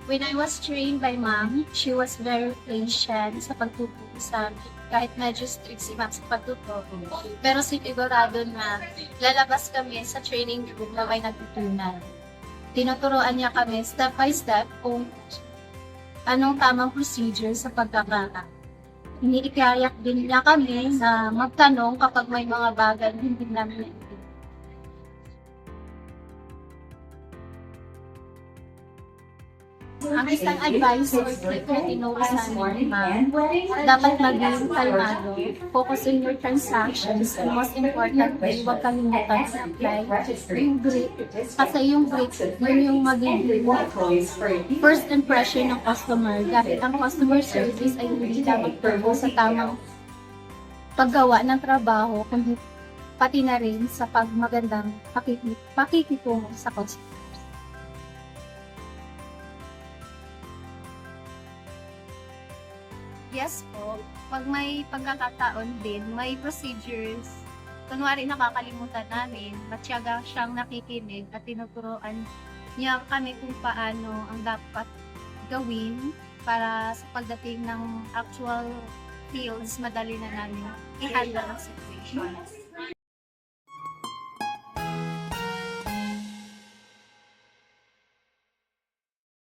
When I was trained by ma'am, she was very patient sa pagtuturo sa amin. Kahit medyo strict si ma'am sa pagtuturo. Pero sigurado na lalabas kami sa training group na may natutunan. Tinuturoan niya kami step by step kung anong tamang procedure sa pagkakata. Iniikayak din niya kami na magtanong kapag may mga bagay na hindi namin naiintindihan. Ang isang advisor na tinuro sa amin, ma'am, dapat maging kalmado, focus on your transactions, and most important, huwag kalimutan sa apply yung grit. Kasi yung grit, yun yung maging first impression ng customer. Dahil ang customer service ay hindi lamang turbo sa tamang paggawa ng trabaho, kundi pati na rin sa pagmagandang pakikitungo sa customer. Yes po. Pag may pagkakataon din, may procedures. Kunwari nakakalimutan namin, matyaga siyang nakikinig at tinuturuan niya kami kung paano ang dapat gawin para sa pagdating ng actual fields, madali na namin i-handle ang situation.